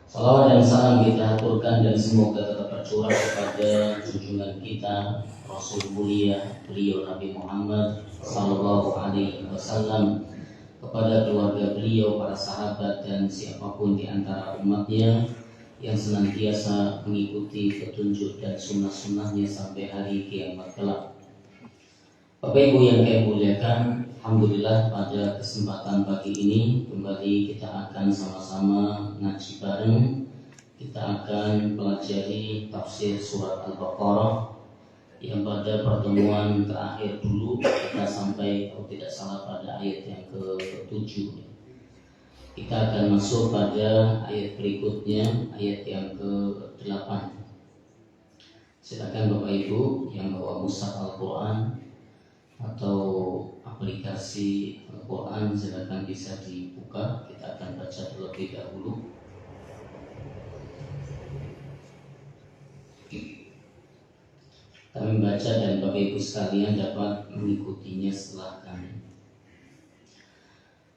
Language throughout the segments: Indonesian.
Salawat dan salam kita aturkan dan semoga tetap tercurah kepada junjungan kita Rasul mulia beliau Nabi Muhammad Sallallahu Alaihi Wasallam, kepada keluarga beliau, para sahabat dan siapapun di antara umatnya yang senantiasa mengikuti petunjuk dan sunnah-sunnahnya sampai hari kiamat kelak. Bapak Ibu yang kami muliakan, alhamdulillah pada kesempatan pagi ini kembali kita akan sama-sama ngaji bareng. Kita akan pelajari tafsir surat Al-Baqarah yang pada pertemuan terakhir dulu kita sampai, kalau tidak salah, pada ayat yang ke-7. Kita akan masuk pada ayat berikutnya, ayat yang ke-8. Silakan Bapak Ibu yang bawa mushaf Al-Quran atau aplikasi Al-Quran, silakan bisa dibuka. Kita akan baca terlebih dahulu. Kami baca dan Bapak Ibu sekalian dapat mengikutinya setelah kami.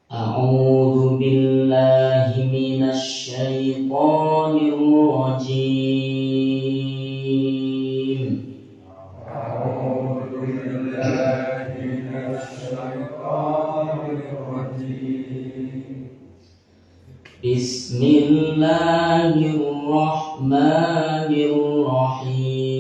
A'udzu billahi minasy syaithanir rajim. A'udzu billahi minasy syaithanir rajim. Bismillahirrahmanirrahim.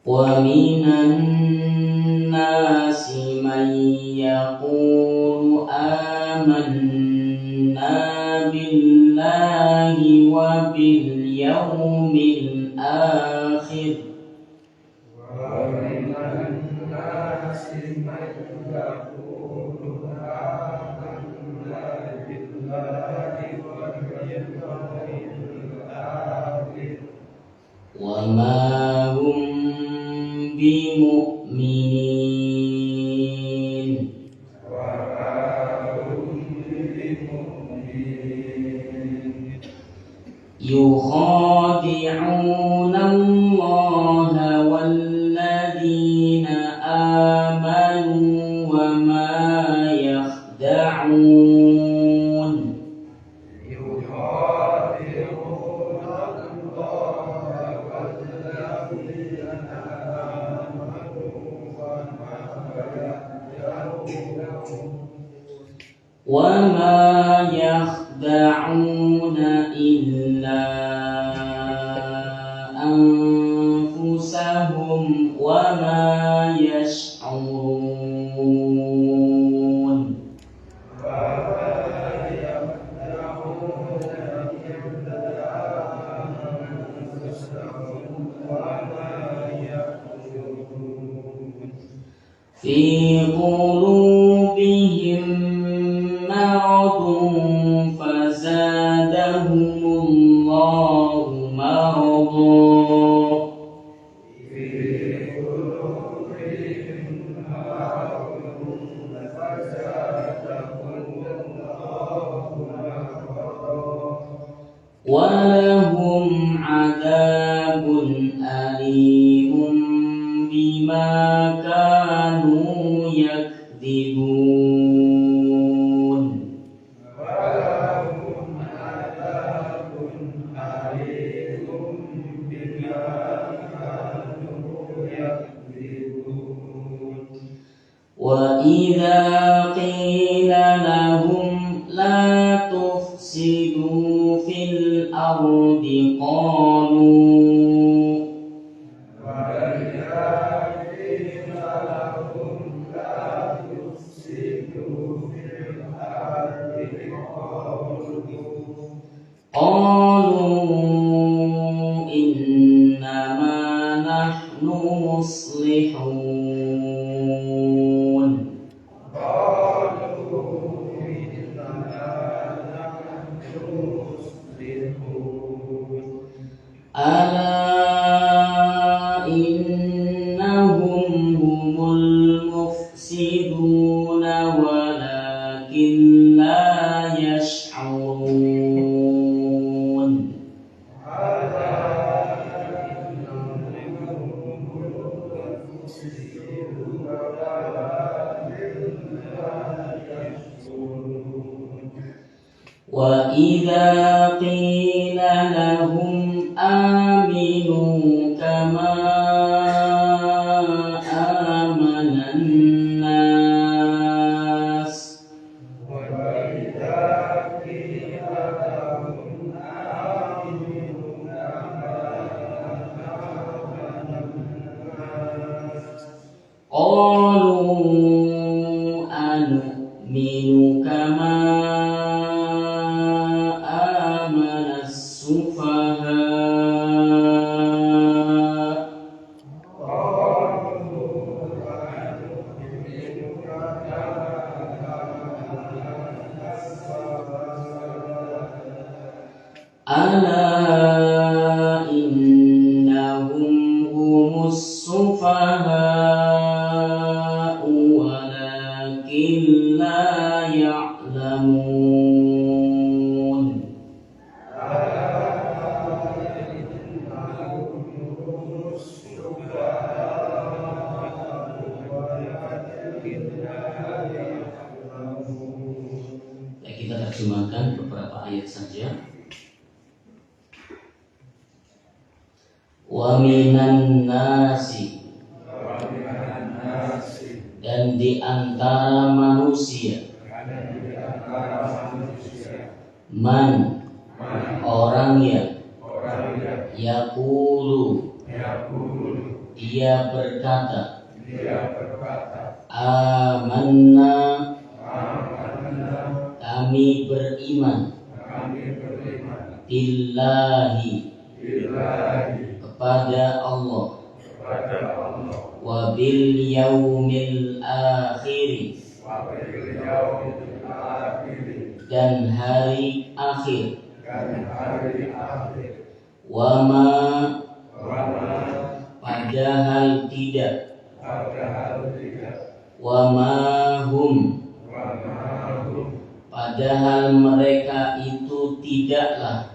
Wa minan nasi man yaqulu amanna billahi wa bil yawmil akhir. Wa minan nasi man yaqulu amanna billahi wa bil yawmil akhir. Wa ma hum bimu'minin. Yukhadi'una Allaha walladzina amanu wa ma yakhda'un. وَمَا يَخْدَعُونَ إِلَّا أَنفُسَهُمْ وَمَا يَشْعُرُونَ. فِي قُلُوبِهِم مرض فزادهم الله مرضا. ولهم عذاب أليم بما كانوا يكذبون. وَإِذَا قِيلَ لَهُمْ لَا تُفْسِدُوا فِي الْأَرْضِ قالوا إنما نحن مصلحون. ألا إنهم هم المفسدون ولكن لا يشعرون. Wa idza qila lahum aminu kama amanan nas qalu anu'minu kama amanas sufaha ala innahum humus sufaha walakin la ya'lamun. Ya, kita terjemahkan beberapa ayat saja. Wa minan nasi, dan di antara manusia, man, orang yang yaqulu, dia berkata, amanna, kami beriman, billahi, kepada Allah, wa bil yaumil akhir, dan hari akhir, wa ma, padahal tidak, wa ma hum, padahal mereka itu tidaklah,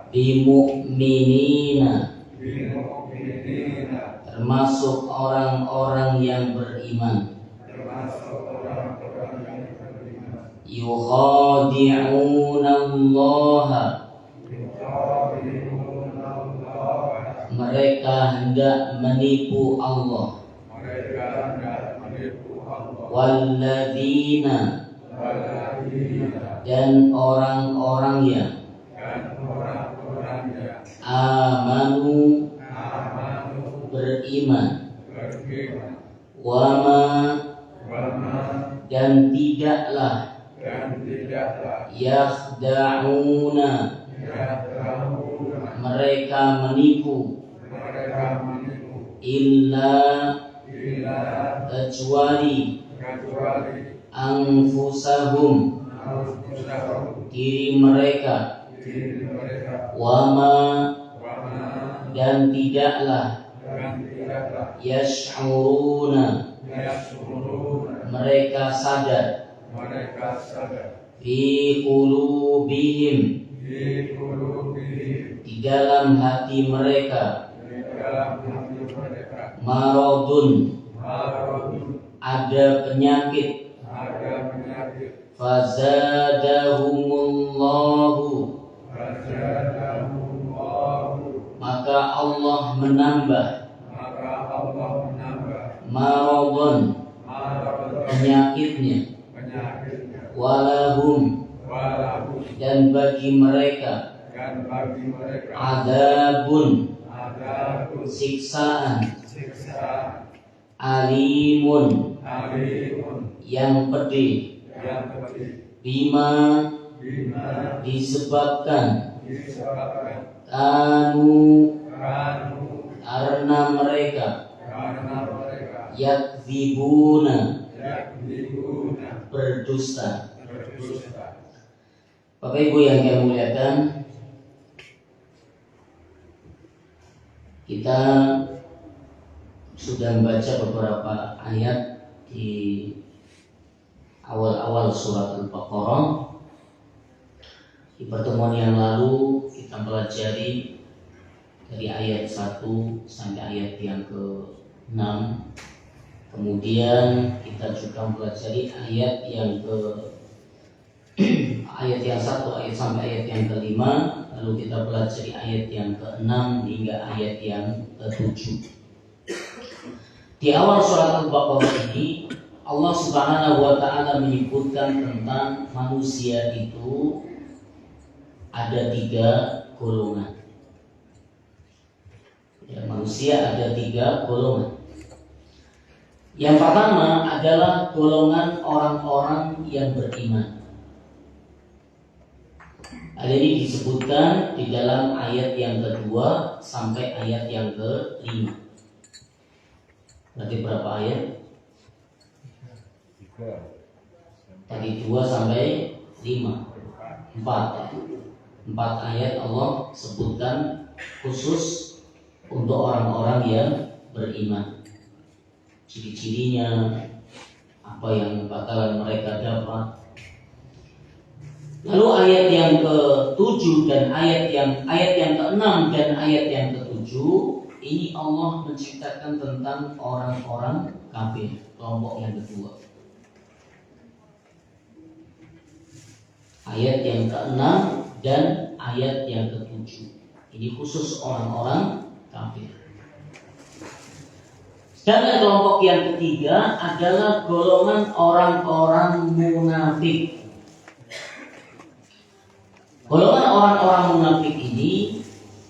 bimu'minina, termasuk orang-orang yang beriman, yukhadi'una Allah, mereka hendak menipu Allah, walladzina, dan orang-orang yang amanu, beriman, wama, dan tidaklah, yakhda'una, mereka menipu, illa, kecuali, anfusahum, diri mereka, wama, dan tidaklah, yash'uruna, mereka sadar, fi qulubihim, di dalam hati mereka, maradun, ada penyakit, fazadahumullahu, maka Allah menambah, maradun, penyakitnya, walahum, dan bagi mereka, adabun, siksaan, alimun, yang pedih, bima, disebabkan, kanu, karena mereka, yakdzibuna, berdusta. Bapak Ibu yang kami muliakan, kita sudah membaca beberapa ayat di awal-awal surat Al-Baqarah. Di pertemuan yang lalu kita pelajari dari ayat 1 sampai ayat yang ke-6. Kemudian kita juga mempelajari ayat yang ke ayat yang 1 ayat sampai ayat yang ke-5, lalu kita pelajari ayat yang ke-6 hingga ayat yang ke-7. Di awal surat Al-Baqarah ini Allah Subhanahu wa taala menyebutkan tentang manusia itu ada 3 golongan. Ya, manusia ada 3 golongan. Yang pertama adalah golongan orang-orang yang beriman. Hal ini disebutkan di dalam ayat yang kedua sampai ayat yang ke-5. Berarti berapa ayat? Tadi 2 sampai 5. 4 ayat Allah sebutkan khusus untuk orang-orang yang beriman. Ciri-cirinya, apa yang bakalan mereka dapat. Lalu ayat yang ke-7 dan ayat yang ke-6 dan ayat yang ke-7 ini Allah menceritakan tentang orang-orang kafir, kelompok yang kedua. Ayat yang ke-6 dan ayat yang ke-7 ini khusus orang-orang kafir. Dan kelompok yang ketiga adalah golongan orang-orang munafik. Golongan orang-orang munafik ini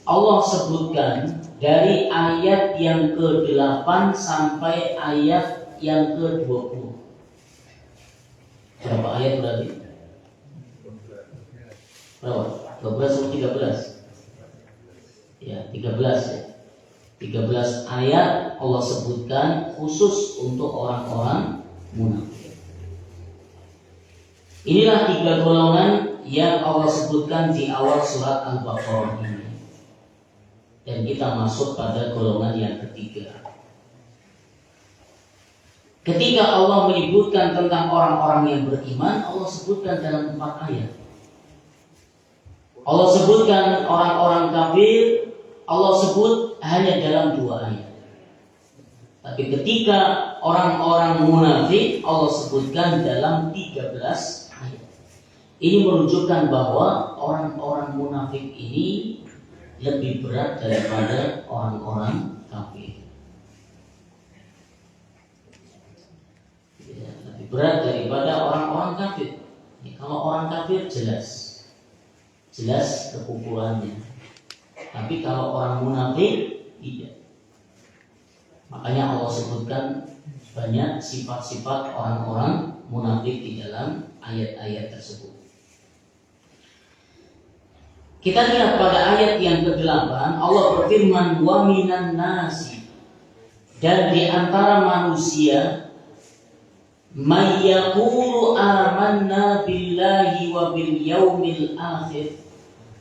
Allah sebutkan dari ayat yang ke-8 sampai ayat yang ke-20. Berapa ayat berarti? Berapa? 12 atau 13? Ya, 13 ya. 13 ayat Allah sebutkan khusus untuk orang-orang munafik. Inilah 3 golongan yang Allah sebutkan di awal surat Al-Baqarah ini. Dan kita masuk pada golongan yang ketiga. Ketika Allah menyebutkan tentang orang-orang yang beriman, Allah sebutkan dalam 4 ayat. Allah sebutkan orang-orang kafir, Allah sebut hanya dalam 2 ayat. Tapi ketika orang-orang munafik Allah sebutkan dalam 13 ayat. Ini menunjukkan bahwa orang-orang munafik ini lebih berat daripada orang-orang kafir. Ya, lebih berat daripada orang-orang kafir. Ya, kalau orang kafir jelas kekufurannya. Tapi kalau orang munafik tidak. Makanya Allah sebutkan banyak sifat-sifat orang-orang munafik di dalam ayat-ayat tersebut. Kita lihat pada ayat yang ke-8 Allah berfirman wa minan nasi, dan di antara manusia may yaqulu amanna billahi wa bil yaumil akhir.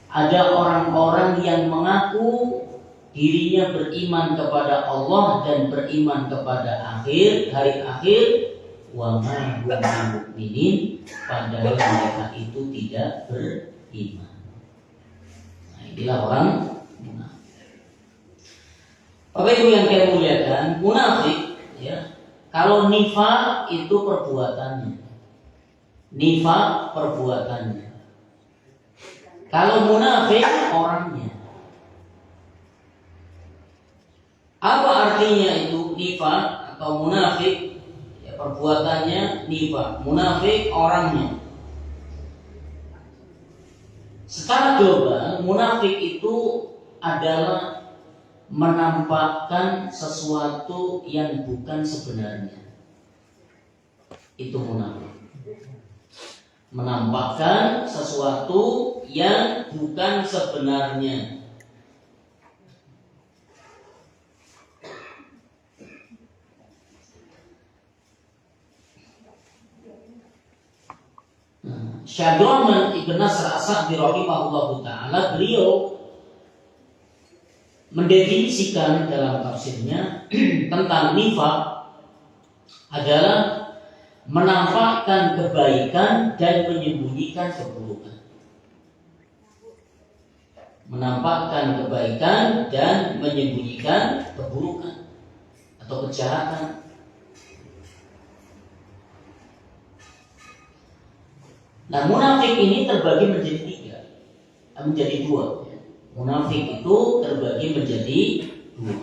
Ada orang-orang yang mengaku dirinya beriman kepada Allah dan beriman kepada hari akhir, wa ma hum mu'minin, padahal mereka itu tidak beriman. Nah, inilah orang munafik. Bapak Ibu yang saya muliakan, munafik ya. Kalau nifaq itu perbuatannya. Nifaq perbuatannya. Kalau munafik orangnya. Apa artinya itu nifaq atau munafik? Ya, perbuatannya nifaq, munafik orangnya. Secara global, munafik itu adalah menampakkan sesuatu yang bukan sebenarnya. Itu munafik. Menampakkan sesuatu yang bukan sebenarnya. Syekh Abdurrahman Ibn Nasr As-Sa'di rahimahullahu ta'ala, beliau mendefinisikan dalam tafsirnya tentang nifaq adalah menampakkan kebaikan dan menyembunyikan keburukan. Menampakkan kebaikan dan menyembunyikan keburukan atau kejahatan. Nah, munafik ini terbagi menjadi menjadi dua. Munafik itu terbagi menjadi dua.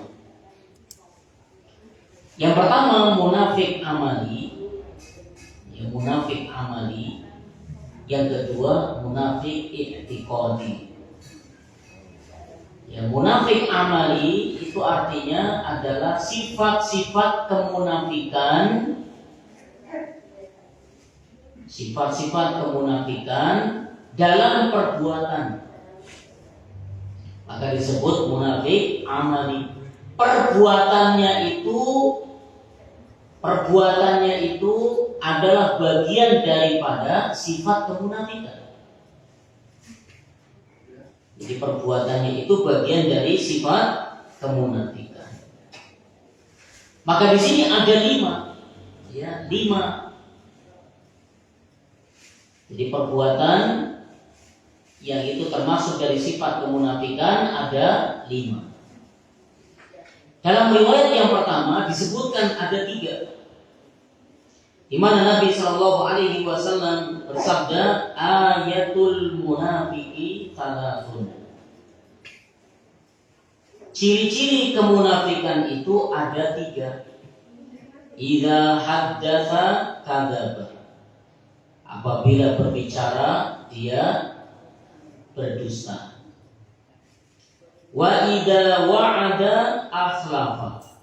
Yang pertama munafik amali, munafik amali. Yang kedua munafik i'tiqadi. Munafik amali itu artinya adalah sifat-sifat kemunafikan, sifat-sifat kemunafikan dalam perbuatan. Maka disebut munafik amali. Perbuatannya itu adalah bagian daripada sifat kemunafikan. Jadi perbuatannya itu bagian dari sifat kemunafikan. Maka di sini ada 5. 5. Jadi perbuatan yang itu termasuk dari sifat kemunafikan ada 5. Dalam riwayat yang pertama disebutkan ada 3. Di mana Nabi Shallallahu Alaihi Wasallam bersabda, ayatul munafiki thalathun. Ciri-ciri kemunafikan itu ada 3. Idza haddatsa kadzaba. Apabila berbicara dia berdusta. Wa idza wa'ada akhlafa.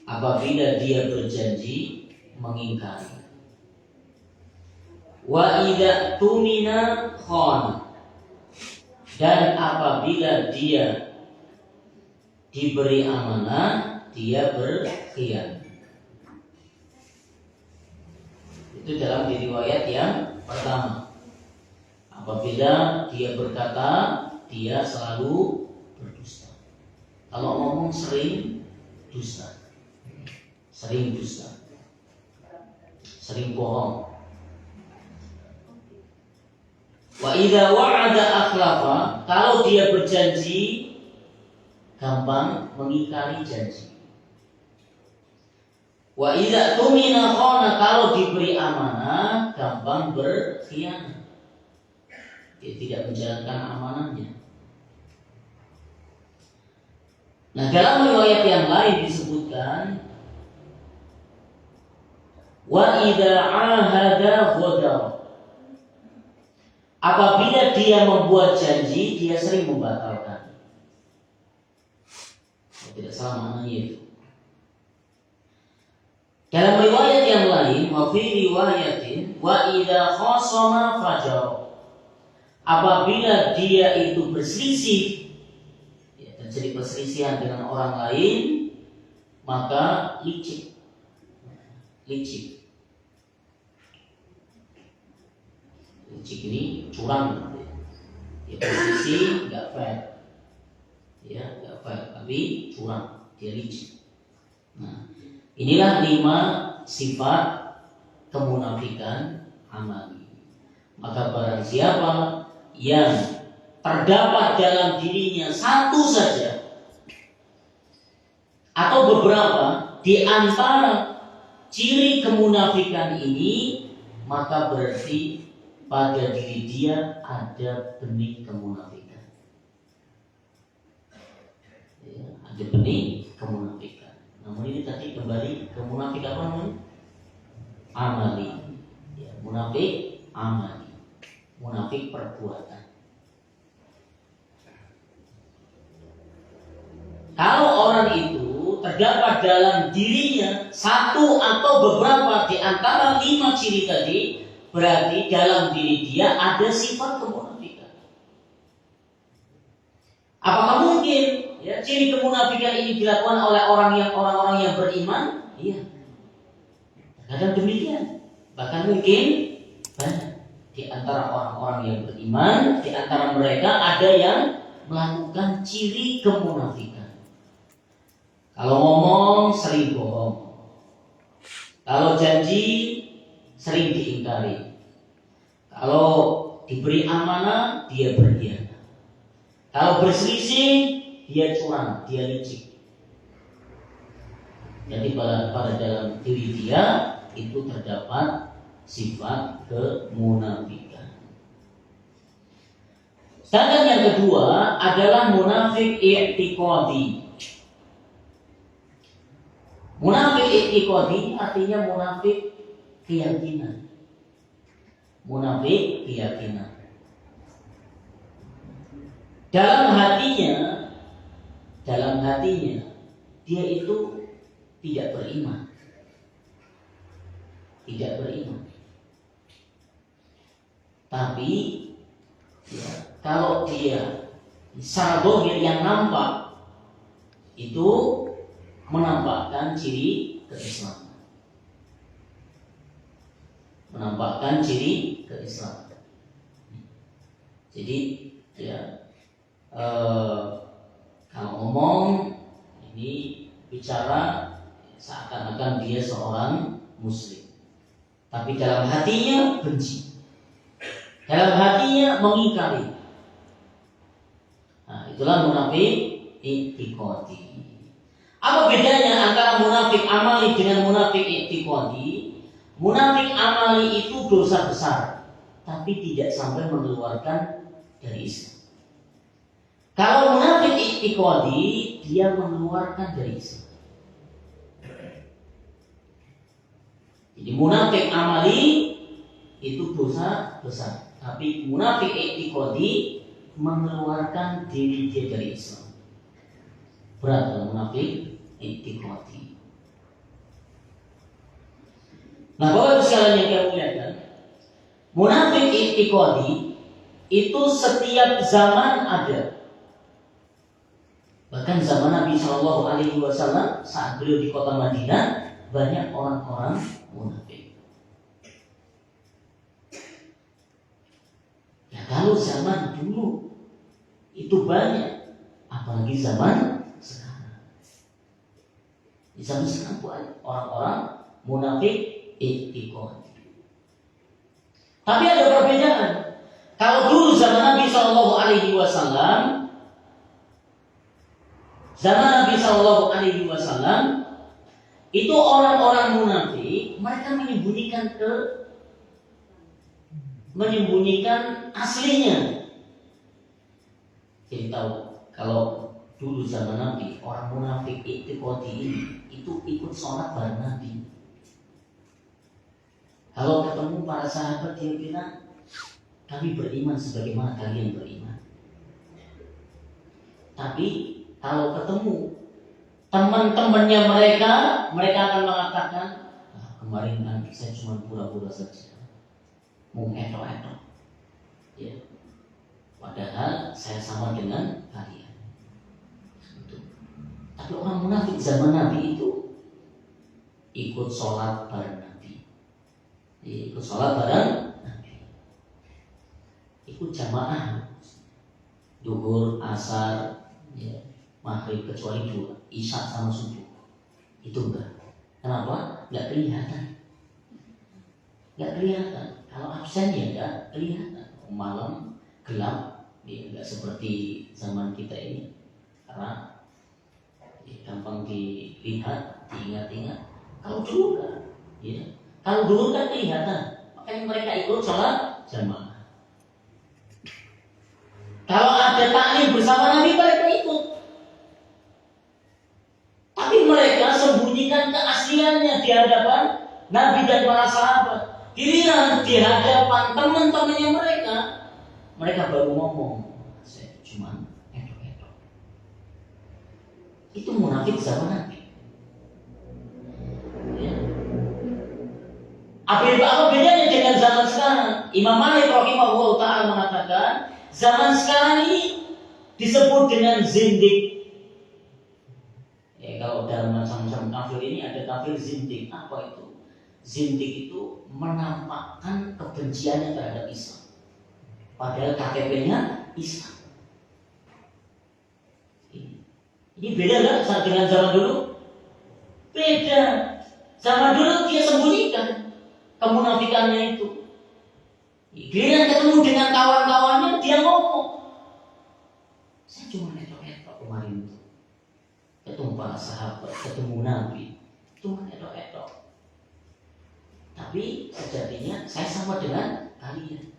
Apabila dia berjanji mengingkari. Wa idza tumina khana. Dan apabila dia diberi amanah dia berkhianat. Itu dalam riwayat yang pertama. Apabila dia berkata dia selalu berdusta. Kalau ngomong sering dusta. Sering dusta. Sering bohong. Wa idza wa'ada akhlafa, kalau dia berjanji gampang mengingkari janji. Wa idza tumina khana, kalau diberi amanah gampang berkhianat. Dia tidak menjalankan amanahnya. Nah, dalam riwayat yang lain disebutkan wa idza ahada ghadar. Apabila dia membuat janji, dia sering membatalkan. Tidak salah maknanya itu. Dalam riwayat yang lain, wa fi riwayatin wa idza khasama fajar. Apabila dia itu berselisih, terjadi perselisihan dengan orang lain, maka licik. Licik ini curang. Dia berselisih nggak fair, nggak fair, tapi curang, dia licik. Nah, inilah 5 sifat kemunafikan amali. Maka barang siapa yang terdapat dalam dirinya satu saja atau beberapa di antara ciri kemunafikan ini, maka berarti pada diri dia ada benih kemunafikan. Ada benih kemunafikan. Namun ini tadi kembali kemunafikan apa namanya? Amali. Munafik amali. Munafik perbuatan. Kalau orang itu terdapat dalam dirinya satu atau beberapa di antara 5 ciri tadi, berarti dalam diri dia ada sifat kemunafikan. Apakah mungkin ciri kemunafikan ini dilakukan oleh orang-orang yang beriman? Iya. Kadang demikian. Bahkan mungkin banyak di antara orang-orang yang beriman, di antara mereka ada yang melakukan ciri kemunafikan. Kalau ngomong sering bohong. Kalau janji sering diingkari. Kalau diberi amanah dia berkhianat. Kalau berselisih dia curang, dia licik. Jadi pada dalam diri dia itu terdapat sifat kemunafikan. Sedangkan yang kedua adalah munafik i'tiqadi. Munafik i'tiqadi artinya munafik keyakinan. Munafik keyakinan. Dalam hatinya dia itu tidak beriman. Tidak beriman. Tapi ya, kalau dia secara zahir yang nampak itu menampakkan ciri keislaman. Menampakkan ciri keislaman. Jadi ya kalau ngomong ini bicara seakan-akan dia seorang muslim, tapi dalam hatinya benci, dalam hatinya mengingkari. Nah, itulah munafik i'tiqadi. Apa bedanya antara munafik amali dengan munafik i'tiqadi? Munafik amali itu dosa besar, tapi tidak sampai mengeluarkan dari Islam. Kalau munafik i'tiqadi, dia mengeluarkan dari Islam. Jadi munafik amali itu dosa besar, tapi munafik i'tiqadi mengeluarkan diri dia dari Islam. Berat kalau munafik i'tiqadi. Nah, Bapak Ibu sekalian yang kami muliakan, munafik i'tiqadi itu setiap zaman ada. Bahkan zaman Nabi Shallallahu Alaihi Wasallam saat beliau di kota Madinah banyak orang-orang munafik. Ya kalau zaman dulu itu banyak, apalagi zaman sekarang. Di zaman sekarang banyak orang-orang munafik i'tiqadi. Tapi ada perbedaan. Kalau dulu zaman Nabi Shallallahu Alaihi Wasallam, itu orang-orang munafik mereka menyembunyikan aslinya. Jadi tahu kalau dulu zaman Nabi orang munafik i'tiqadi ini itu ikut sholat bareng Nabi. Kalau ketemu para sahabat dia bilang kami beriman sebagaimana kalian beriman. Tapi kalau ketemu teman-temannya mereka akan mengatakan, kemarin kan saya cuma pura-pura saja, mau etok-etok. Ya. Padahal saya sama dengan kalian. Tapi orang munafik zaman Nabi itu ikut sholat bareng Nabi. Ikut sholat bareng Nabi. Ikut jamaah. Duhur, asar, ya, maghrib kecuali 2, isya sama subuh. Itu enggak. Kenapa? Enggak kelihatan. Enggak kelihatan. Kalau absen ya enggak kelihatan. Malam gelap, ya enggak seperti zaman kita ini. Karena ya, gampang dilihat, diingat-ingat. Kalau dulu kan, ya. Kalau dulu kan kelihatan. Makanya mereka ikut sholat jamaah. Kalau ada taklim bersama Nabi mereka ikut. Tapi mereka sembunyikan keasliannya di hadapan Nabi dan para sahabat. Giliran di hadapan teman-temannya mereka baru ngomong, saya cuma etok-etok. Itu munafik zaman Nabi. Ya. Apa bedanya dengan zaman sekarang? Imam Malik rahimahullah ta'ala mengatakan zaman sekarang ini disebut dengan zindik. Ya, kalau dalam macam-macam kafir ini ada kafir zindik. Apa itu? Zindik itu menampakkan kebenciannya terhadap Islam, padahal KTP-nya Islam. Ini beda nggak dengan zaman dulu? Beda. Zaman dulu dia sembunyikan kemunafikannya itu. Giliran ketemu dengan kawan-kawannya dia ngomong, saya cuma etok-etok kemarin itu. Ketemu para sahabat, ketemu Nabi, cuma etok-etok. Tapi tapi sejatinya saya sama dengan kalian.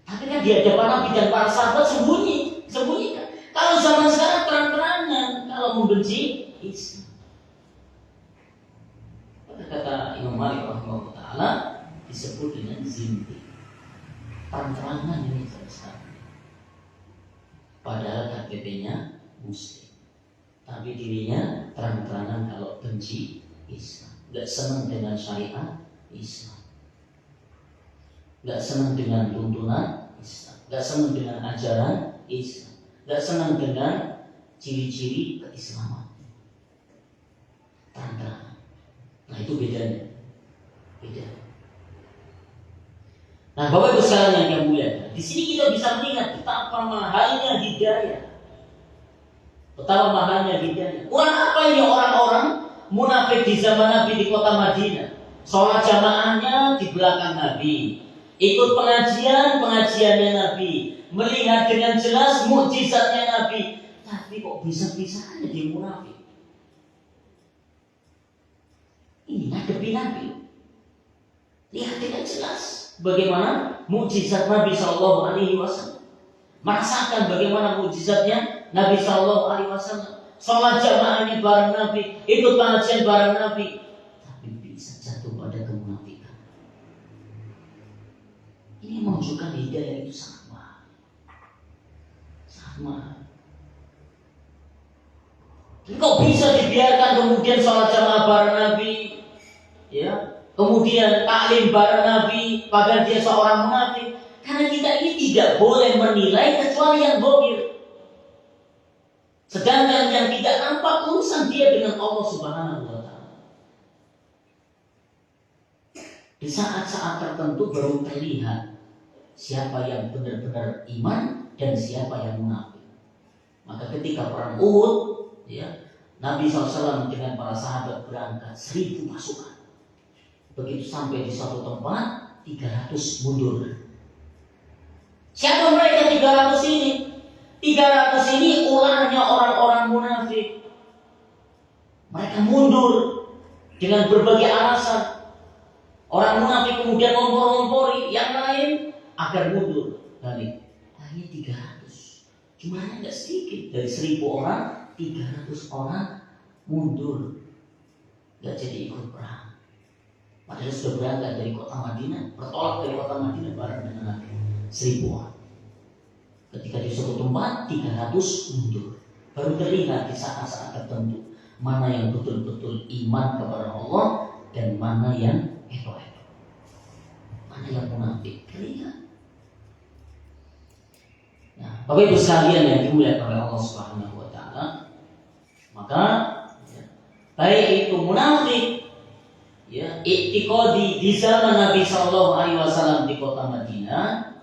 Tapi kan di hadapan Nabi dan para sahabat sembunyikan. Kalau zaman sekarang terang-terangan kalau membenci Islam. Kata Imam Malik rahimahullah taala disebut dengan zindiq. Terang-terangan ini sekarang. Padahal KTP-nya Muslim, tapi dirinya terang-terangan kalau benci Islam, nggak senang dengan syariat Islam, nggak senang dengan tuntunan Islam, nggak senang dengan ajaran Islam, nggak senang dengan ciri-ciri keislaman. Terang-terangan. Nah itu bedanya. Beda. Nah Bapak Ibu sekalian yang mulia, di sini kita bisa melihat betapa mahalnya hidayah. Betapa mahalnya hidayah. Kurang apa ini orang-orang munafik di zaman Nabi di kota Madinah? Sholat jamaahnya di belakang Nabi, ikut pengajiannya Nabi, melihat dengan jelas mukjizatnya Nabi. Tapi kok bisa-bisanya dia munafik? Ini ngadepi Nabi. Lihat dengan jelas bagaimana mukjizat Nabi Shallallahu Alaihi Wasallam. Merasakan bagaimana mukjizatnya Nabi Shallallahu Alaihi Wasallam. Sholat jamaahnya bareng Nabi, ikut pengajian bareng Nabi, tapi bisa jatuh pada kemunafikan. Ini menunjukkan hidayah itu sangat mahal. Sangat mahal. Kok bisa dibiarkan kemudian sholat jamaah bareng Nabi, ya? Kemudian taklim bareng Nabi, padahal dia seorang munafik. Karena kita ini tidak boleh menilai kecuali yang zahir. Sedangkan yang tidak nampak urusan dia dengan Allah Subhanahu wa taala. Di saat-saat tertentu baru terlihat siapa yang benar-benar iman dan siapa yang munafik. Maka ketika perang Uhud, ya, Nabi SAW dengan para sahabat berangkat 1000 pasukan. Begitu sampai di suatu tempat 300 mundur. Siapa mereka 300 ini? 300 ini ulahnya orang-orang munafik. Mereka mundur dengan berbagai alasan. Orang munafik kemudian ngompor-ngompori yang lain agar mundur. Balik. Hanya 300. Jumlahnya tidak sedikit. Dari 1000 orang, 300 orang mundur. Gak jadi ikut perang. Padahal sudah berangkat dari kota Madinah, bertolak dari kota Madinah bareng dengan Nabi 1000 orang. Ketika di suatu tempat 300 mundur. Baru terlihat di saat-saat tertentu mana yang betul-betul iman kepada Allah dan mana yang eto-eto, mana yang munafik. Terlihat. Nah, Bapak Ibu sekalian yang dimuliakan oleh Allah Subhanahu wa taala, maka ya, baik itu munafik, ya, i'tiqadi di zaman Nabi Shallallahu Alaihi Wasallam di kota Madinah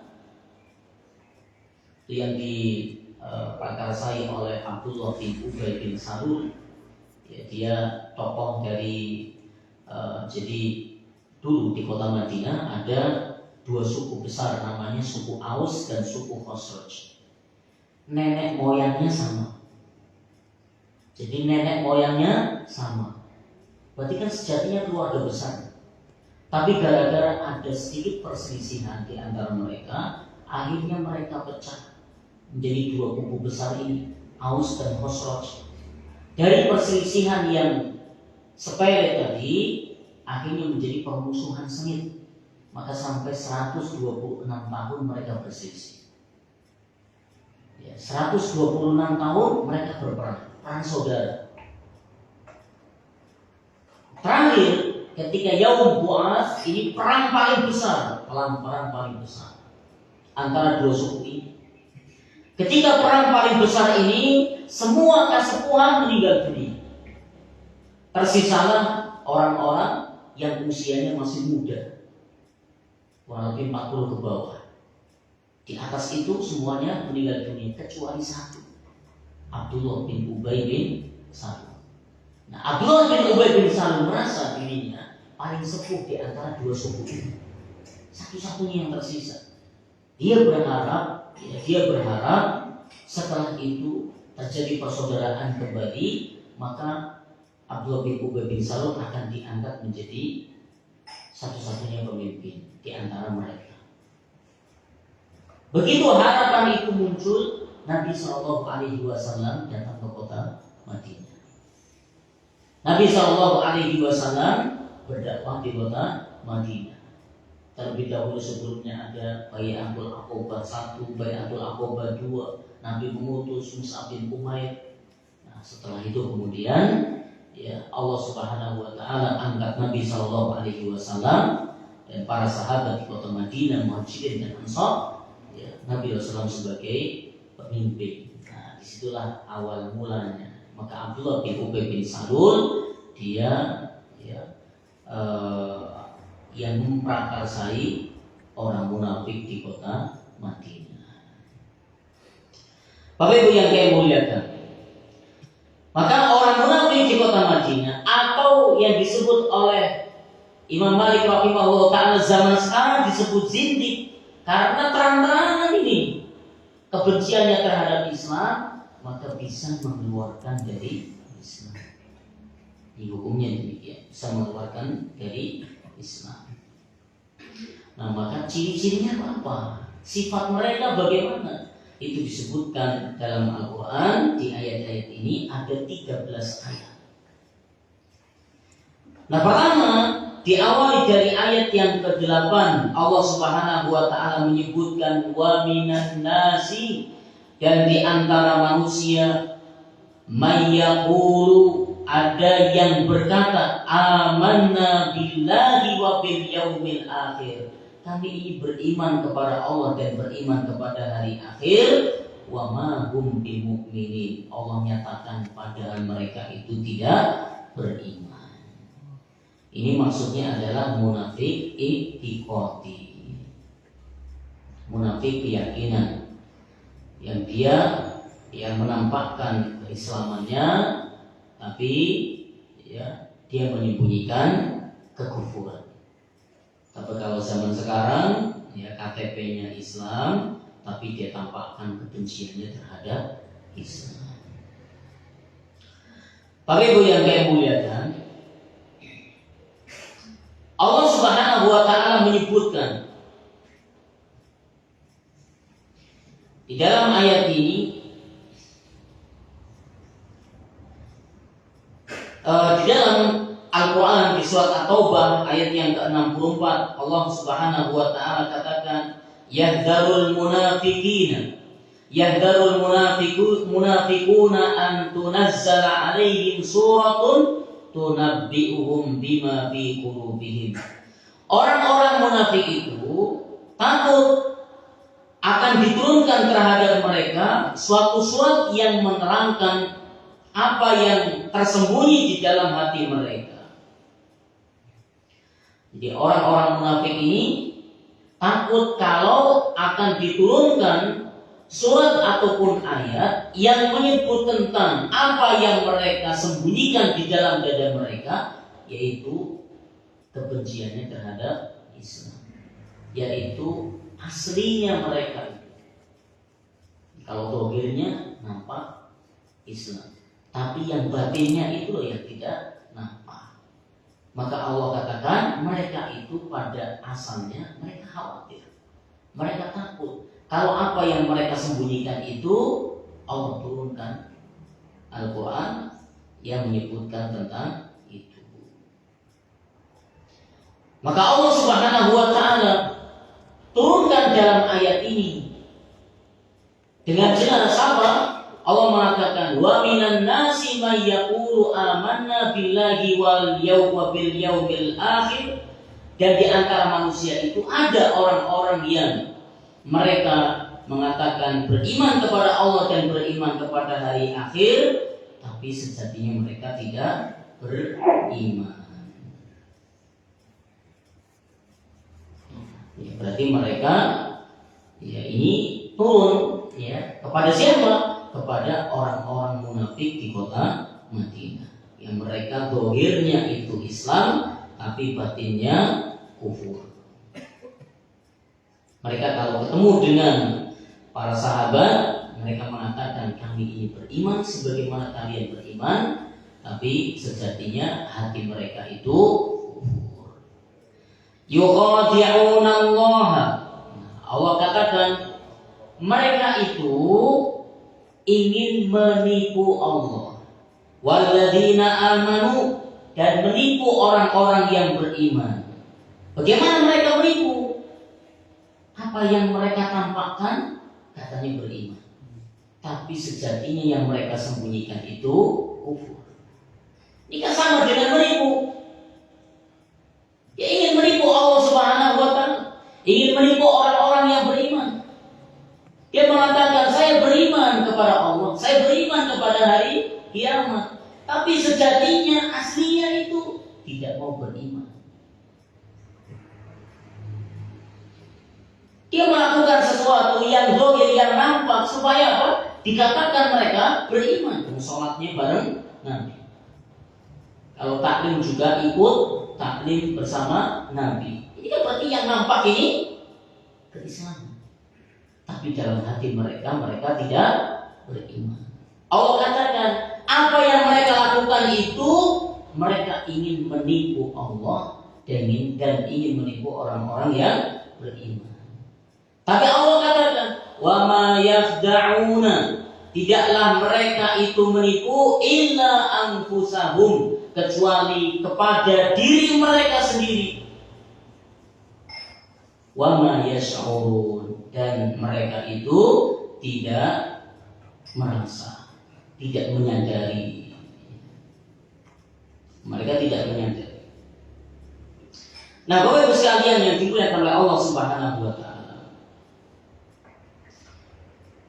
yang diprakarsai oleh Abdullah bin Ubay bin Salul. Ya, dia tokoh dari jadi dulu di kota Madinah ada dua suku besar, namanya suku Aus dan suku Khosraj. Nenek moyangnya sama. Jadi nenek moyangnya sama. Berarti kan sejatinya keluarga besar. Tapi gara-gara ada sedikit perselisihan di antara mereka, akhirnya mereka pecah menjadi dua kubu besar ini, Aus dan Khosraj. Dari perselisihan yang sepele tadi, akhirnya menjadi permusuhan sengit. Maka sampai 126 tahun mereka berselisih. Ya, 126 tahun mereka berperang, perang saudara. Terakhir ketika Yaum Bu'ats, ini perang paling besar, perang paling besar antara dua suku ini. Ketika perang paling besar ini, semua kasepuhan meninggal dunia. Tersisalah orang-orang yang usianya masih muda, kurang lebih 40 ke bawah. Di atas itu semuanya meninggal dunia kecuali satu, Abdullah bin Ubay bin Salul. Nah, Abdullah bin Ubay bin Salul merasa dirinya paling sepuh di antara dua suku ini, satu-satunya yang tersisa. Dia berharap setelah itu terjadi persaudaraan kembali, maka Abdullah bin Ubay bin Salul akan diangkat menjadi satu-satunya pemimpin di antara mereka. Begitu harapan itu muncul, Nabi Shallallahu Alaihi Wasallam datang ke kota Madinah. Nabi Shallallahu Alaihi Wasallam berdakwah di kota Madinah. Terlebih dahulu sebelumnya ada Bai'atul Aqobah 1, Bai'atul Aqobah 2. Nabi mengutus Mus'ab bin Umair. Nah, setelah itu kemudian Allah Subhanahu wa taala angkat Nabi Shallallahu Alaihi Wasallam dan para sahabat di kota Madinah, Muhajirin dan Ansar, Nabi SAW sebagai pemimpin. Nah, disitulah awal mulanya. Maka Abdullah bin Ubay bin Salul dia yang memprakarsai orang munafik di kota Madinah. Bapak Ibu yang saya muliakan, maka orang munafik di kota Madinah atau yang disebut oleh Imam Malik rahimahullah ta'ala zaman sekarang disebut zindik, karena terang-terangan ini kebenciannya terhadap Islam, maka bisa mengeluarkan dari Islam. Di hukumnya demikian, bisa mengeluarkan dari Islam. Nah, maka ciri-cirinya apa? Sifat mereka bagaimana? Itu disebutkan dalam Al-Quran. Di ayat-ayat ini ada 13 ayat. Nah, pertama diawali dari ayat yang ke-8, Allah Subhanahu wa taala menyebutkan wa minan nasi, dan di antara manusia mayyaqulu, ada yang berkata amanna billahi wa bil yaumil akhir, kami ini beriman kepada Allah dan beriman kepada hari akhir, wa ma hum bimu'minin, Allah nyatakan padahal mereka itu tidak beriman. Ini maksudnya adalah munafik i'tiqadi, munafik keyakinan, yang dia yang menampakkan keislamannya, tapi dia menyembunyikan kekufuran. Tapi kalau zaman sekarang KTP-nya Islam, tapi dia tampakkan kebenciannya terhadap Islam. Bapak Ibu yang saya muliakan, Allah Subhanahu wa taala menyebutkan di dalam ayat ini, di dalam Al-Quran di surat At-Taubah ayat yang ke-64, Allah Subhanahu wa taala katakan yahdharul munafiquna an tunazzala alaihim suratun tunabbi'uhum bima fi qulubihim. Orang-orang munafik itu takut akan diturunkan terhadap mereka suatu surat yang menerangkan apa yang tersembunyi di dalam hati mereka. Jadi orang-orang munafik ini takut kalau akan diturunkan surat ataupun ayat yang menyebut tentang apa yang mereka sembunyikan di dalam dada mereka, yaitu kebenciannya terhadap Islam, yaitu aslinya mereka itu. Kalau dohirnya nampak Islam, tapi yang batinnya itu loh yang tidak nampak. Maka Allah katakan mereka itu pada asalnya mereka khawatir, mereka takut. Kalau apa yang mereka sembunyikan itu, Allah turunkan Al-Quran yang menyebutkan tentang itu. Maka Allah Subhanahu wa ta'ala turunkan dalam ayat ini dengan jelas apa? Allah mengatakan wa minan nasi may yaqulu amanna billahi wal yaumil akhir, dan di antara manusia itu ada orang-orang yang mereka mengatakan beriman kepada Allah dan beriman kepada hari akhir, tapi sejatinya mereka tidak beriman. Berarti mereka ini turun kepada siapa? Kepada orang-orang munafik di kota Madinah, yang mereka zahirnya itu Islam, tapi batinnya kufur. Mereka kalau ketemu dengan para sahabat, mereka mengatakan kami ini beriman sebagaimana kalian beriman, tapi sejatinya hati mereka itu kufur. yukhadi'una Allah. Allah katakan mereka itu ingin menipu Allah. Walladzina amanu, dan menipu orang-orang yang beriman. Bagaimana mereka menipu? Apa yang mereka tampakkan katanya beriman, tapi sejatinya yang mereka sembunyikan itu kufur. Ini kan sama dengan menipu. Dia ingin menipu Allah Subhanahu wa Ta'ala, ingin menipu orang-orang yang beriman. Dia mengatakan saya beriman kepada Allah, saya beriman kepada hari kiamat, tapi sejatinya aslinya itu tidak mau beriman. Dia melakukan sesuatu yang zahir, yang nampak, supaya apa? Dikatakan mereka beriman. Sholatnya bareng Nabi. Kalau taklim juga ikut taklim bersama Nabi. Ini kan berarti yang nampak ini keislaman, tapi dalam hati mereka tidak beriman. Allah katakan apa yang mereka lakukan itu mereka ingin menipu Allah dan ingin menipu orang-orang yang beriman. Tapi Allah katakan wa ma yakhda'una, tidaklah mereka itu menipu illa anfusahum, kecuali kepada diri mereka sendiri. Wa ma yash'urun, dan mereka itu tidak merasa, tidak menyadari. Mereka tidak menyadari. Nah, Bapak Ibu sekalian yang dimuliakan oleh Allah Subhanahu wa Ta'ala,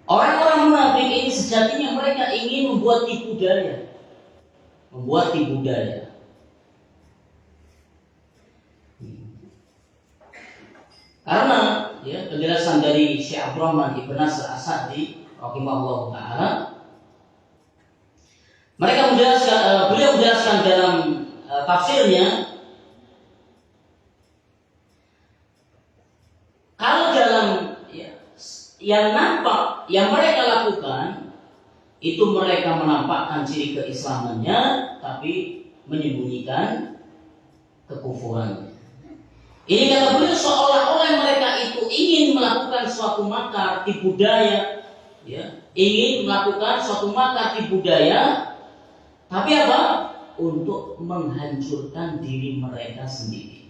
orang-orang munafik ini sejatinya mereka ingin membuat tipu daya. Membuat tipu daya. Karena ya, penjelasan dari Syekh Abdurrahman Ibn Nasr As-Sa'di rahimahullah ta'ala, mereka menjelaskan, beliau menjelaskan dalam tafsirnya, kalau dalam yang nampak yang mereka lakukan itu mereka menampakkan ciri keislamannya tapi menyembunyikan kekufurannya. Ini kata beliau seolah-olah mereka itu ingin melakukan suatu makar tipu daya, ya, ingin melakukan suatu makar tipu daya, tapi apa? Untuk menghancurkan diri mereka sendiri.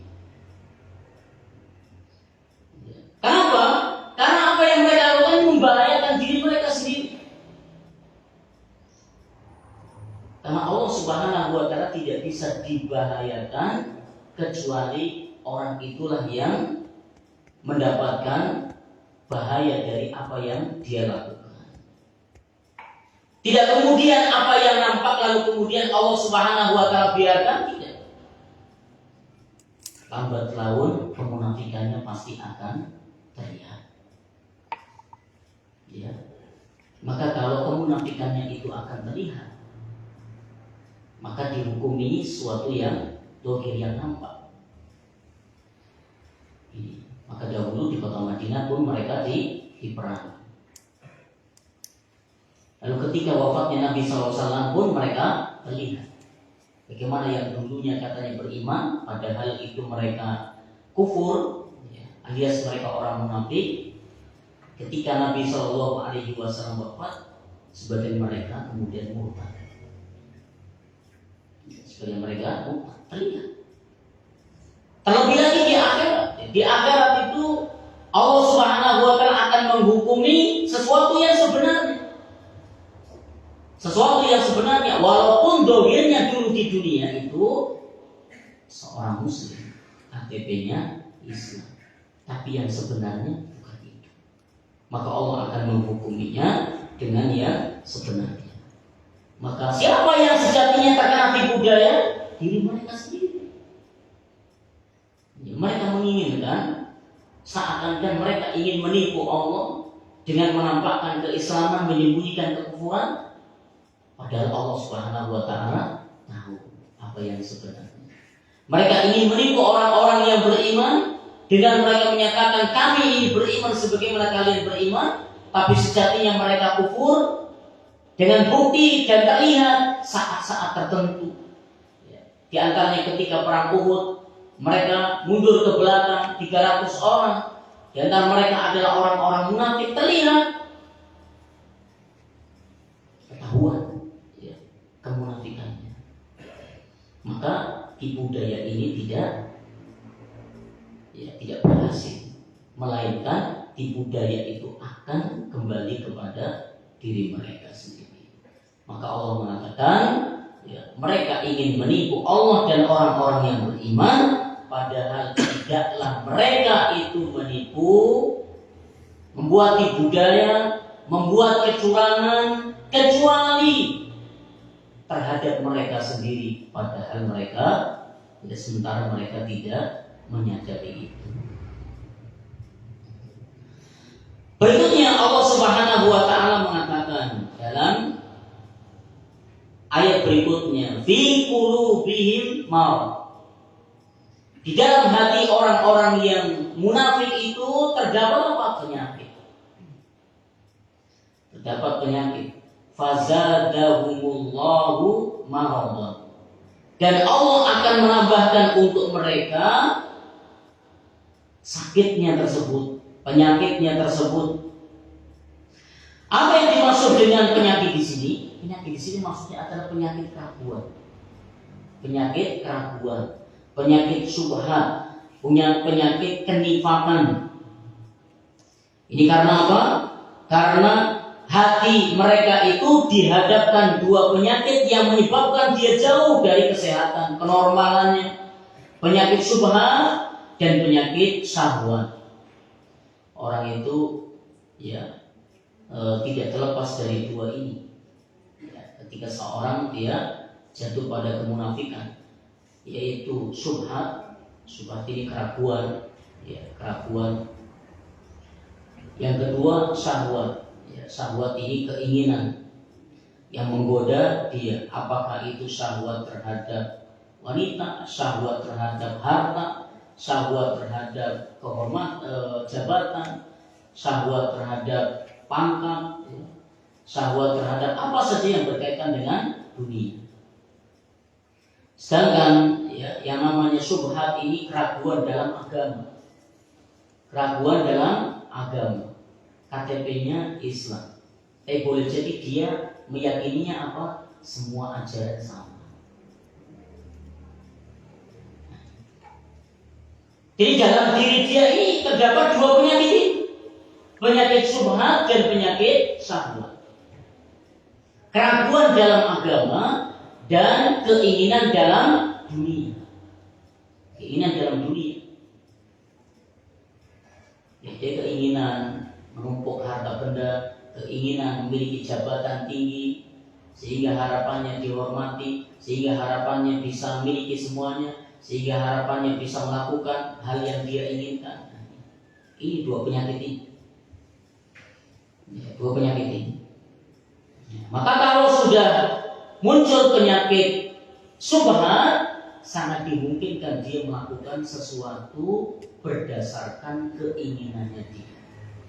Kenapa? Karena apa yang mereka lakukan membahayakan diri mereka sendiri. Karena Allah Subhanahu wa Ta'ala tidak bisa dibahayakan kecuali orang itulah yang mendapatkan bahaya dari apa yang dia lakukan. Tidak kemudian apa yang nampak lalu kemudian Allah Subhanahu wa Ta'ala biarkan, tidak. Lambat laun kemunafikannya pasti akan terlihat. Ya. Maka kalau kemunafikannya itu akan terlihat, maka dihukumi suatu yang dohir, yang nampak. Maka dahulu di kota Madinah pun mereka diperang. Lalu ketika wafatnya Nabi SAW pun mereka terlihat bagaimana yang dulunya katanya beriman, padahal itu mereka kufur, alias mereka orang munafik. Ketika Nabi SAW wafat, sebagian mereka kemudian murtad. Sebagian mereka murtad, terlihat. Terlebih lagi di akhirat itu Allah Subhanahu wa Ta'ala akan menghukumi sesuatu yang sebenarnya. Sesuatu yang sebenarnya, walaupun dohirnya dulu di dunia itu seorang muslim, KTP-nya Islam, tapi yang sebenarnya bukan itu. Maka Allah akan menghukuminya dengan yang sebenarnya. Maka siapa yang sejatinya terkena tipu daya? Diri mereka sendiri. Mereka menginginkan seakan-akan mereka ingin menipu Allah dengan menampakkan keislaman, menyembunyikan kekufuran, padahal Allah Subhanahu wa Ta'ala tahu apa yang sebenarnya. Mereka ingin menipu orang-orang yang beriman dengan mereka menyatakan kami ini beriman sebagaimana kalian beriman, tapi sejatinya mereka kufur dengan bukti dan terlihat saat-saat tertentu. Di antaranya ketika perang Uhud, mereka mundur ke belakang 300 orang. Di antara mereka adalah orang-orang munafik, terlihat ketahuan ya, kemunafikannya. Maka tipu daya ini tidak berhasil, melainkan tipu daya itu akan kembali kepada diri mereka sendiri. Maka Allah mengatakan ya, mereka ingin menipu Allah dan orang-orang yang beriman, padahal tidaklah mereka itu menipu, membuat tipu daya, membuat kecurangan, kecuali terhadap mereka sendiri, padahal mereka sementara mereka tidak menyadari itu. Berikutnya Allah Subhanahu wa taala mengatakan dalam ayat berikutnya, fi qulubihim marad. Di dalam hati orang-orang yang munafik itu terdapat apa? Penyakit. Terdapat penyakit. Fazadahumullahu maradan. Dan Allah akan menambahkan untuk mereka sakitnya tersebut, penyakitnya tersebut. Apa yang dimaksud dengan penyakit di sini? Penyakit di sini maksudnya adalah penyakit keraguan. Penyakit keraguan, penyakit syubhat, punya penyakit kenifakan. Ini karena apa? Karena hati mereka itu dihadapkan dua penyakit yang menyebabkan dia jauh dari kesehatan, kenormalannya. Penyakit syubhat dan penyakit syahwat. Orang itu tidak terlepas dari dua ini. Ketika seorang dia jatuh pada kemunafikan, yaitu syubhat ini keraguan, keraguan. Yang kedua syahwat. Syahwat ini keinginan yang menggoda dia, apakah itu syahwat terhadap wanita, syahwat terhadap harta, syahwat terhadap kehormatan, jabatan, syahwat terhadap pangkat, syahwat terhadap apa saja yang berkaitan dengan dunia. Sedangkan yang namanya syubhat ini keraguan dalam agama. Keraguan dalam agama. KTP-nya Islam. Boleh jadi dia meyakininya apa? Semua ajaran sama. Jadi dalam diri dia ini terdapat dua penyakit ini. Penyakit syubhat dan penyakit syahwat. Keraguan dalam agama dan keinginan dalam dunia. Keinginan dalam dunia. Jadi keinginan menumpuk harta benda, keinginan memiliki jabatan tinggi, sehingga harapannya dihormati, sehingga harapannya bisa memiliki semuanya, sehingga harapannya bisa melakukan hal yang dia inginkan. Ini dua penyakit ini. Dua penyakit ini. Maka kalau sudah muncul penyakit syubhat, sangat dimungkinkan dia melakukan sesuatu berdasarkan keinginannya dia,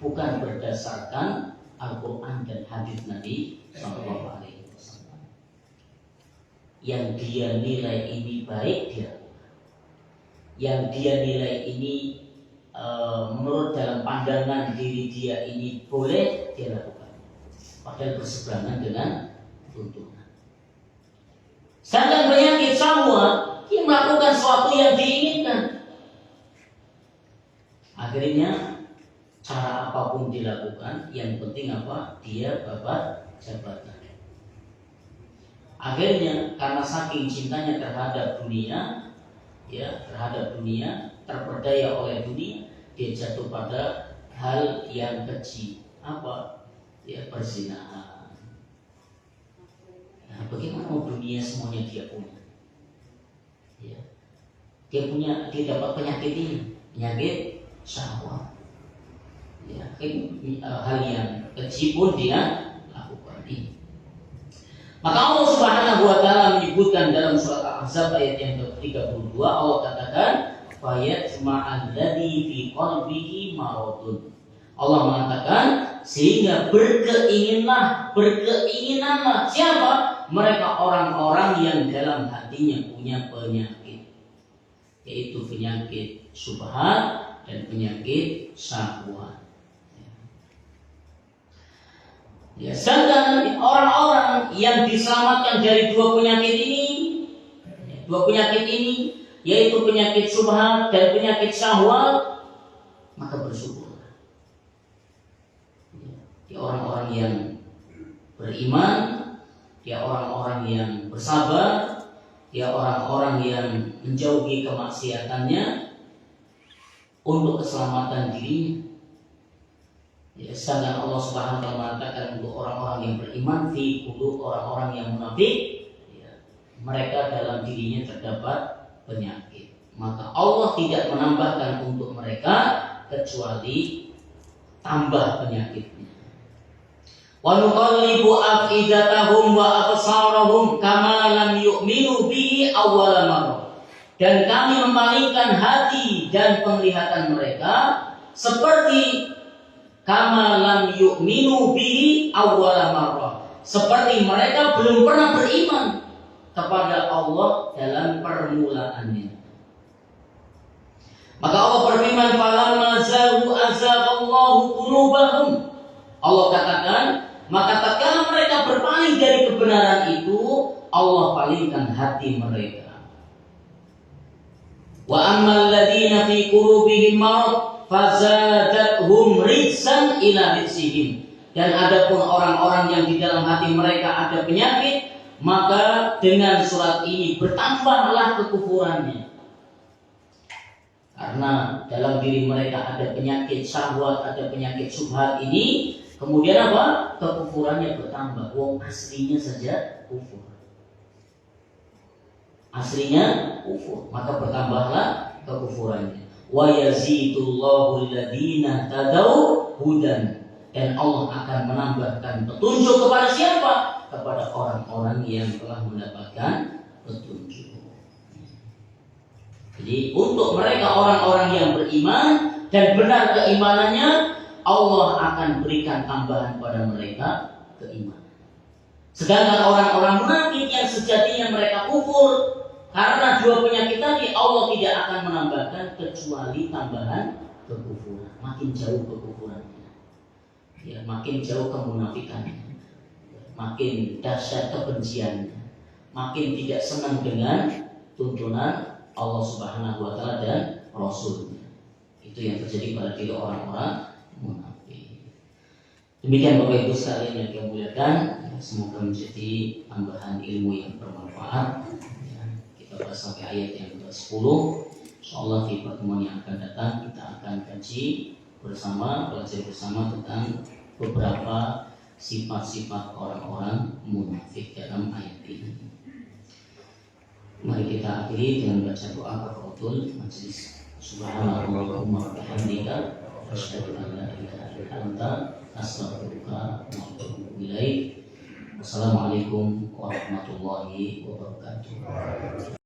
bukan berdasarkan Al-Quran dan hadis Nabi Sallallahu Alaihi Wasallam. Yang dia nilai ini baik dia lakukan. Yang dia nilai ini menurut dalam pandangan diri dia ini boleh dia lakukan, padahal berseberangan dengan tuntunan. Sedangkan penyakit syahwat, dia melakukan sesuatu yang diinginkan. Akhirnya cara apapun dilakukan, yang penting apa? Dia dapat jabatan. Akhirnya karena saking cintanya terhadap dunia, terperdaya oleh dunia, dia jatuh pada hal yang keji. Apa? Perzinahan. Nah, bagaimana dunia semuanya dia punya? Dia dapat penyakit ini, penyakit syahwat. Hal yang keji pun dia lakukan ini. Maka Allah Subhanahu wa taala menyebutkan dalam surat Al-Ahzab ayat yang ke-32, Allah katakan, "Fayatma'al ladzi fi qalbihi maradun." Allah mengatakan, sehingga berkeinginanlah siapa? Mereka orang-orang yang dalam hatinya punya penyakit. yaitu penyakit syubhat dan penyakit syahwat. Ya, sedangkan orang-orang yang diselamatkan dari dua penyakit ini, yaitu penyakit syubhat dan penyakit syahwat, maka bersyukur. Dia orang-orang yang beriman, dia orang-orang yang bersabar, dia orang-orang yang menjauhi kemaksiatannya untuk keselamatan dirinya. Ya, sedangkan Allah Subhanahu wa taala mengatakan untuk orang-orang yang beriman, fi qulub orang-orang yang munafik, ya, mereka dalam dirinya terdapat penyakit. Maka Allah tidak menambahkan untuk mereka kecuali tambah penyakitnya. Wa nuqallibu afidatahum wa absarahum kama lam yu'minu bihi awwala marrah. Dan kami memalingkan hati dan penglihatan mereka seperti kama lam yu'minu bihi awwala marrah, seperti mereka belum pernah beriman kepada Allah dalam permulaannya. Maka Allah berfirman, falamma zaghu azaghallahu qulubahum. Allah katakan, maka tatkala mereka berpaling dari kebenaran itu, Allah palingkan hati mereka. Wa ammal ladzina fi qulubihim marad fazadathum rijsan ila rijsihim. Dan adapun orang-orang yang di dalam hati mereka ada penyakit, maka dengan surat ini bertambahlah kekufurannya. Karena dalam diri mereka ada penyakit syahwat, ada penyakit syubhat ini, kemudian apa? Kekufurannya bertambah. Wong aslinya saja kufur. Aslinya kufur, maka bertambahlah kekufurannya. Wa yazidullahu alladziina tadaw hudan. Dan Allah akan menambahkan petunjuk kepada siapa? Kepada orang-orang yang telah mendapatkan petunjuk. Jadi untuk mereka orang-orang yang beriman dan benar keimanannya, Allah akan berikan tambahan pada mereka keimanan. Sedangkan orang-orang munafik yang sejatinya mereka kufur karena dua penyakit tadi, Allah tidak akan menambahkan kecuali tambahan kekufuran. Makin jauh kekufurannya, ya, makin jauh kemunafikannya, makin dahsyat kebenciannya, makin tidak senang dengan tuntunan Allah Subhanahu wa taala dan Rasulnya. Itu yang terjadi pada diri orang-orang munafik. Demikian Bapak Ibu sekalian yang kami muliakan, semoga menjadi tambahan ilmu yang bermanfaat. Kita bahas sampai ayat yang ke-10. Insyaallah di pertemuan yang akan datang kita akan kaji bersama, belajar bersama tentang beberapa sifat-sifat orang-orang munafik dalam ayat ini. Mari kita akhiri dengan baca doa kafaratul majelis. Subhanallahumma wa bihamdika asyhadu an la ilaha illa anta astaghfiruka wa atubu ilaik. Wassalamualaikum warahmatullahi wabarakatuh.